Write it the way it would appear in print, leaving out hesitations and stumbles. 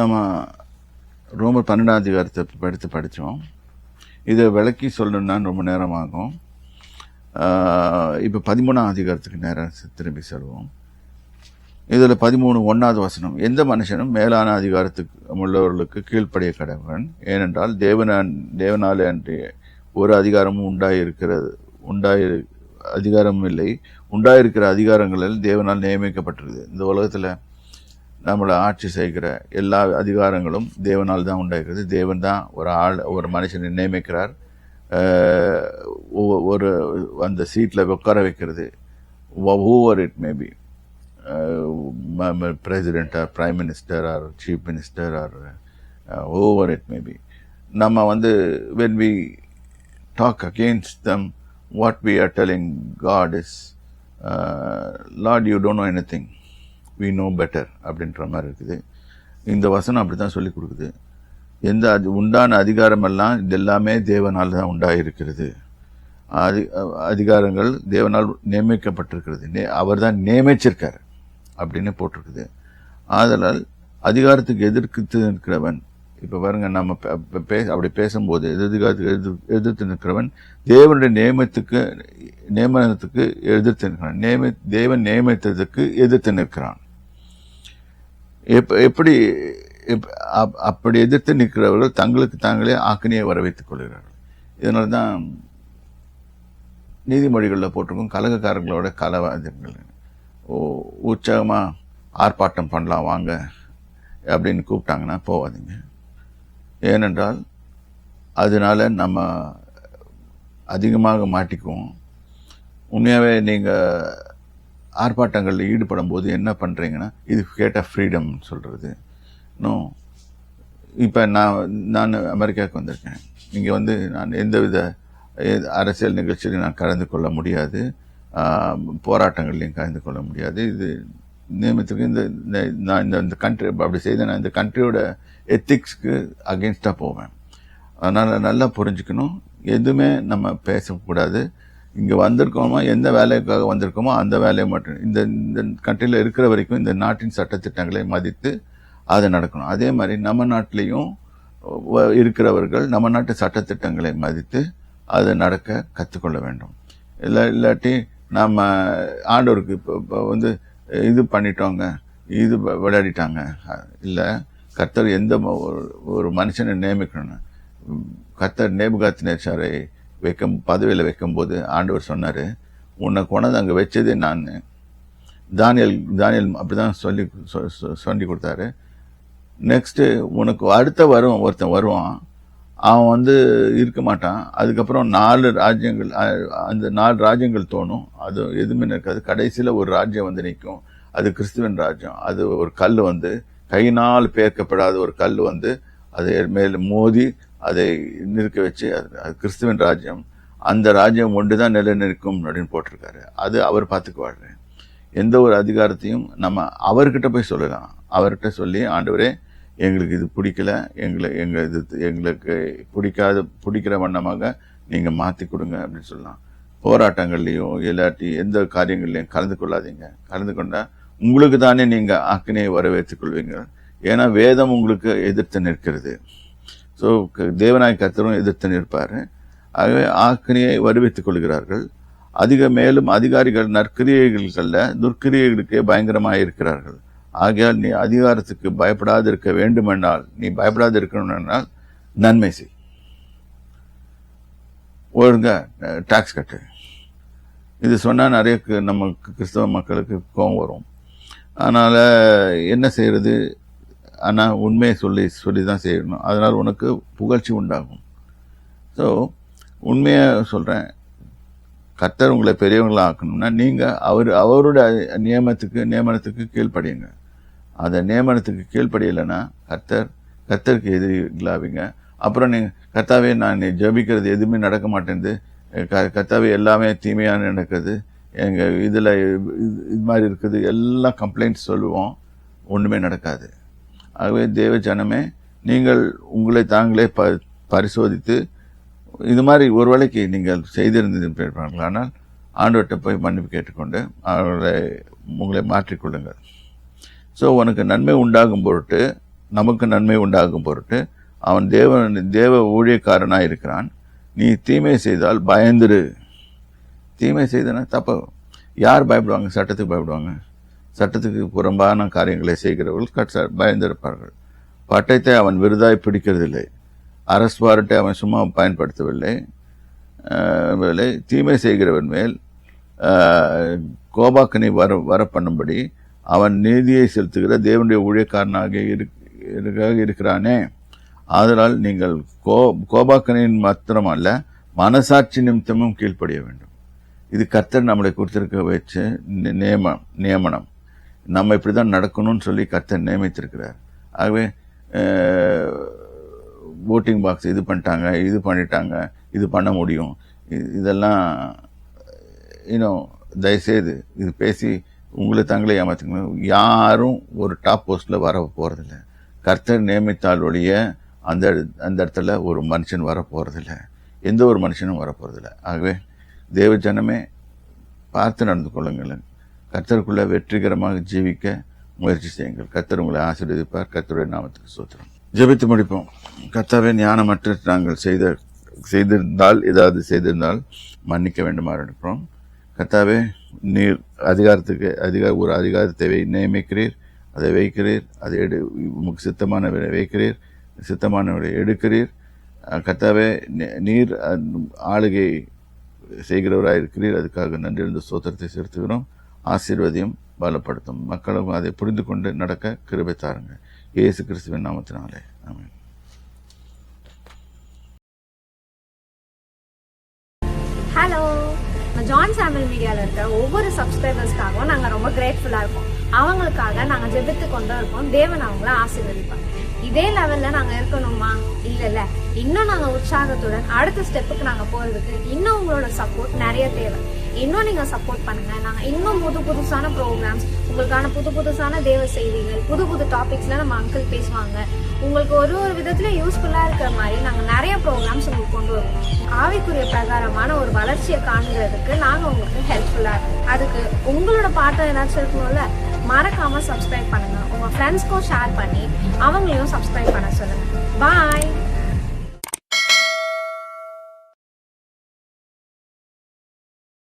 நம்ம ரோமர் 12ஆம் அதிகாரத்தை படித்தோம். இதை விளக்கி சொல்லணும்னா ரொம்ப நேரம் ஆகும். இப்போ 13ஆம் அதிகாரத்துக்கு நேரம் திரும்பி செல்வோம். இதில் 13:1வது வசனம், எந்த மனுஷனும் மேலான அதிகாரத்துக்கு உள்ளவர்களுக்கு கீழ்ப்படிய கடவன், ஏனென்றால் தேவனாலே அன்றி ஒரு அதிகாரமும் அதிகாரமும் இல்லை, உண்டாயிருக்கிற அதிகாரங்களில் தேவனால் நியமிக்கப்பட்டிருக்குது. இந்த உலகத்தில் நம்மளை ஆட்சி செய்கிற எல்லா அதிகாரங்களும் தேவனால் தான் உண்டாயிருக்கிறது. தேவன் தான் ஒரு மனுஷனை நியமிக்கிறார், ஒரு அந்த சீட்டில் உட்கார வைக்கிறது. Over it maybe president or prime minister or chief minister or whoever it may be. நம்ம when we talk against them, what we are telling God is, Lord, you don't know anything, we know better அப்படின்ற மாதிரி இருக்குது. இந்த வசனம் அப்படி தான் சொல்லி கொடுக்குது. எந்த உண்டான அதிகாரம் எல்லாம் இதெல்லாமே தேவனால் தான் உண்டாயிருக்கிறது. அதிகாரங்கள் தேவனால் நியமிக்கப்பட்டிருக்கிறது, அவர் தான் நியமிச்சிருக்காரு அப்படின்னு போட்டிருக்குது. ஆதலால் அதிகாரத்துக்கு எதிர்த்து நிற்கிறவன், இப்போ பாருங்க, நம்ம அப்படி பேசும்போது அதிகாரத்துக்கு எதிர்த்து நிற்கிறவன் தேவனுடைய நியமனத்துக்கு எதிர்த்து நிற்கிறான். தேவன் நியமித்ததுக்கு எதிர்த்து நிற்கிறான். எப்படி அப்படி எதிர்த்து நிற்கிறவர்கள் தங்களுக்கு தாங்களே ஆக்கினியை வரவைத்துக் கொள்கிறார்கள். இதனால தான் நீதிமொழிகளில் போட்டிருக்கும், கலகக்காரங்களோட கலவாதங்கள், உற்சாகமாக ஆர்ப்பாட்டம் பண்ணலாம் வாங்க அப்படின்னு கூப்பிட்டாங்கன்னா போவாதீங்க. ஏனென்றால் அதனால நம்ம அதிகமாக மாட்டிக்குவோம். உண்மையாகவே நீங்கள் ஆர்ப்பாட்டங்களில் ஈடுபடும் போது என்ன பண்ணுறீங்கன்னா, இது கேட்டால் ஃப்ரீடம் சொல்கிறது. இன்னும் இப்போ நான் அமெரிக்காவுக்கு வந்திருக்கேன். இங்கே நான் எந்தவித அரசியல் நிகழ்ச்சியிலும் நான் கலந்து கொள்ள முடியாது, போராட்டங்கள்லையும் கலந்து கொள்ள முடியாது. இது நியமத்துக்கு நான் இந்த கண்ட்ரி அப்படி செய்த நான் இந்த கண்ட்ரியோட எத்திக்ஸ்க்கு அகென்ஸ்டாக போவேன். அதனால் நல்லா புரிஞ்சுக்கணும், எதுவுமே நம்ம பேசக்கூடாது. இங்கே வந்திருக்கோமா, எந்த வேலைக்காக வந்திருக்கோமோ அந்த வேலையை மட்டும் இந்த கண்ட்ரியில் இருக்கிற வரைக்கும் இந்த நாட்டின் சட்டத்திட்டங்களை மதித்து அது நடக்கணும். அதே மாதிரி நம்ம நாட்டிலையும் இருக்கிறவர்கள் நம்ம நாட்டு சட்டத்திட்டங்களை மதித்து அது நடக்க கற்றுக்கொள்ள வேண்டும். இல்லாட்டி நம்ம ஆண்டவருக்கு இப்போ இது பண்ணிட்டோங்க, இது விளையாடிட்டாங்க. இல்லை, கர்த்தர் எந்த ஒரு மனுஷனை நியமிக்கணும்னு கர்த்தர் நேபுகாத்நேச்சாரை பதவியில் வைக்கும்போது ஆண்டவர் சொன்னார், உன்னை கொண்டது அங்கே வச்சதே நான். தானியல் அப்படிதான் சொல்லி கொடுத்தாரு. நெக்ஸ்ட்டு உனக்கு அடுத்த ஒருத்தன் வருவான், அவன் இருக்க மாட்டான். அதுக்கப்புறம் 4 ராஜ்யங்கள், அந்த 4 ராஜ்யங்கள் தோணும், அது எதுவுமே இருக்காது. கடைசியில் ஒரு ராஜ்யம் நிற்கும், அது கிறிஸ்துவின் ராஜ்யம். அது ஒரு கல் கையினால் பேர்க்கப்படாத ஒரு கல் அதை மேல் மோதி அதை நிற்க வச்சு, அது கிறிஸ்துவின் ராஜ்யம். அந்த ராஜ்யம் ஒன்று தான் நிலைநிற்கும் அப்படின்னு போட்டிருக்காரு. அது அவர் பார்த்துக்குவாரு. எந்த ஒரு அதிகாரத்தையும் நம்ம அவர்கிட்ட போய் சொல்லலாம். அவர்கிட்ட சொல்லி, ஆண்டவரே எங்களுக்கு இது பிடிக்கல, எங்களுக்கு பிடிக்கிற வண்ணமாக நீங்கள் மாற்றி கொடுங்க அப்படின்னு சொல்லலாம். போராட்டங்கள்லையும் இல்லாட்டி எந்த காரியங்கள்லையும் கலந்து கொள்ளாதீங்க. கலந்து கொண்டால் உங்களுக்கு தானே நீங்கள் ஆக்கினையை வரவேற்றுக் கொள்வீங்க. ஏன்னா வேதம் உங்களுக்கு எதிர்த்து நிற்கிறது. ஸோ தேவனாய் கர்த்தரும் எதிர்த்து நிற்பார். ஆகவே ஆக்கினையை வரவேற்றுக் கொள்கிறார்கள். மேலும் அதிகாரிகள் நற்கிரியைகளல்ல துர்க்கிரியைகளுக்கே பயங்கரமாக இருக்கிறார்கள். ஆகையால் நீ அதிகாரத்துக்கு பயப்படாது இருக்க வேண்டுமென்றால், நீ பயப்படாது இருக்கணும்னால் நன்மை செய், ஒழுங்கா டாக்ஸ் கட்டு. இது சொன்னால் நிறைய நம்ம கிறிஸ்தவ மக்களுக்கு கோபம் வரும். அதனால் என்ன செய்யறது? ஆனால் உண்மையை சொல்லி தான் செய்யணும். அதனால் உனக்கு புகழ்ச்சி உண்டாகும். ஸோ உண்மையாக சொல்கிறேன், கர்த்தர் உங்களை பெரியவங்களாக ஆக்கணும்னா நீங்கள் அவருடைய நியமனத்துக்கு கீழ்ப்படியுங்க. அந்த நியமனத்துக்கு கீழ்ப்படியலைன்னா கர்த்தருக்கு எதிரிகளாவீங்க. அப்புறம் நீங்கள் கர்த்தாவே நான் ஜெபிக்கிறது எதுவுமே நடக்க மாட்டேங்குது, கர்த்தாவே எல்லாமே தீமையான நடக்குது, எங்கள் இதில் இது மாதிரி இருக்குது, எல்லாம் கம்ப்ளைண்ட்ஸ் சொல்லுவோம், ஒன்றுமே நடக்காது. ஆகவே தேவ ஜனமே, நீங்கள் உங்களை தாங்களே பரிசோதித்து, இது மாதிரி ஒரு வேளைக்கு நீங்கள் செய்திருந்தீர்கள், ஆனால் ஆண்டவர்கிட்ட போய் மன்னிப்பு கேட்டுக்கொண்டு உங்களை மாற்றிக்கொள்ளுங்கள். ஸோ உனக்கு நன்மை உண்டாகும் பொருட்டு நமக்கு நன்மை உண்டாகும் பொருட்டு அவன் தேவ ஊழியக்காரனாக இருக்கிறான். நீ தீமை செய்தால் பயந்துரு. தீமை செய்தனா தப்பு. யார் பயப்படுவாங்க? சட்டத்துக்கு பயப்படுவாங்க. சட்டத்துக்கு புறம்பான காரியங்களை செய்கிறவர்கள் பயந்திருப்பார்கள். பட்டயத்தை அவன் விருதாய் பிடிக்கிறதில்லை, அரஸ்ட் வாரட்டை அவன் சும்மா பயன்படுத்தவில்லை. தீமை செய்கிறவன் மேல் கோபாக்கனை வர பண்ணும்படி அவன் நீதியை செலுத்துகிற தேவனுடைய ஊழியக்காரனாக இருக்கிறானே. ஆதலால் நீங்கள் கோபாக்கனின் மாத்திரமல்ல, மனசாட்சி நிமித்தமும் கீழ்ப்படிய வேண்டும். இது கர்த்தர் நம்மளை கொடுத்திருக்க வச்சு நியமனம். நம்ம இப்படிதான் நடக்கணும்னு சொல்லி கர்த்தர் நியமித்திருக்கிறார். ஆகவே ஓட்டிங் பாக்ஸ் இது பண்ணிட்டாங்க, இது பண்ணிட்டாங்க, இது பண்ண முடியும், இதெல்லாம் தயவுசெய்து இது பேசி உங்களை தங்களை ஏமாத்திக்கணும். யாரும் ஒரு டாப் போஸ்ட்ல வர போறதில்லை. கர்த்தர் நியமித்தால் ஒழிய அந்த இடத்துல ஒரு மனுஷன் வர போறதில்லை, எந்த ஒரு மனுஷனும் வர போறதில்லை. ஆகவே தேவ ஜனமே பார்த்து நடந்து கொள்ளுங்கள். கர்த்தருக்குள்ள வெற்றிகரமாக ஜீவிக்க முயற்சி செய்யுங்கள். கர்த்தர் உங்களை ஆசீர்வதிப்பார். கர்த்தருடைய நாமத்துக்கு ஸ்தோத்திரம். ஜெபித்து முடிப்போம். கர்த்தாவே, ஞானமற்ற நாங்கள் செய்திருந்தால் ஏதாவது செய்திருந்தால் மன்னிக்க வேண்டுமா இருக்கிறோம். கர்த்தாவே, நீர் ஒரு அதிகாரத்தை நியமிக்கிறீர், அதை வைக்கிறீர், அதை உமக்கு சித்தமானவரை வைக்கிறீர், சித்தமானவரை எடுக்கிறீர். கர்த்தாவே, நீர் ஆளுகை செய்கிறவராக இருக்கிறீர். அதுக்காக நன்றியிருந்த ஸ்தோத்திரத்தை செலுத்துகிறோம். ஆசீர்வதியும் பலப்படுத்தும். மக்களும் அதை புரிந்து கொண்டு நடக்க கிருபை தாருங்க. இயேசு கிறிஸ்துவின் நாமத்தினாலே ஆமென். ஹலோ, ஜான் சாமுவேல் மீடியாவில் இருக்கிற ஒவ்வொரு சப்ஸ்கிரைபர்ஸ்க்காகவும் நாங்கள் ரொம்ப கிரேட்ஃபுல்லாக இருக்கோம். அவங்களுக்காக நாங்கள் ஜெபித்து கொண்டு இருக்கோம். தேவன் அவங்கள ஆசீர்வதிப்பாங்க. இதே லெவலில் நாங்கள் இருக்கணுமா? இல்லை, இன்னும் நாங்கள் உற்சாகத்துடன் அடுத்த ஸ்டெப்புக்கு நாங்கள் போகிறதுக்கு இன்னும் உங்களோட சப்போர்ட் நிறைய தேவை. இன்னும் நீங்கள் சப்போர்ட் பண்ணுங்க. நாங்கள் இன்னும் புதுசான ப்ரோக்ராம்ஸ், உங்களுக்கான புதுசான தேவ செய்திகள், புது டாபிக்ஸ்ல நம்ம அங்கிள் பேசுவாங்க. உங்களுக்கு ஒரு விதத்துல யூஸ்ஃபுல்லா இருக்கிற மாதிரி நாங்கள் நிறைய ப்ரோக்ராம்ஸ் உங்களுக்கு கொண்டு வருவோம். ஆவிக்குரிய பிரகாரமான ஒரு வளர்ச்சியை காண்கிறதுக்கு நாங்கள் உங்களுக்கு ஹெல்ப்ஃபுல்லா இருக்கும். அதுக்கு உங்களோட பாட்டை ஏதாச்சும் இருக்கணும்ல, மறக்காம சப்ஸ்கிரைப் பண்ணுங்க. உங்க ஃப்ரெண்ட்ஸ்க்கும் ஷேர் பண்ணி அவங்களையும் சப்ஸ்கிரைப் பண்ண சொல்லுங்க. பாய்.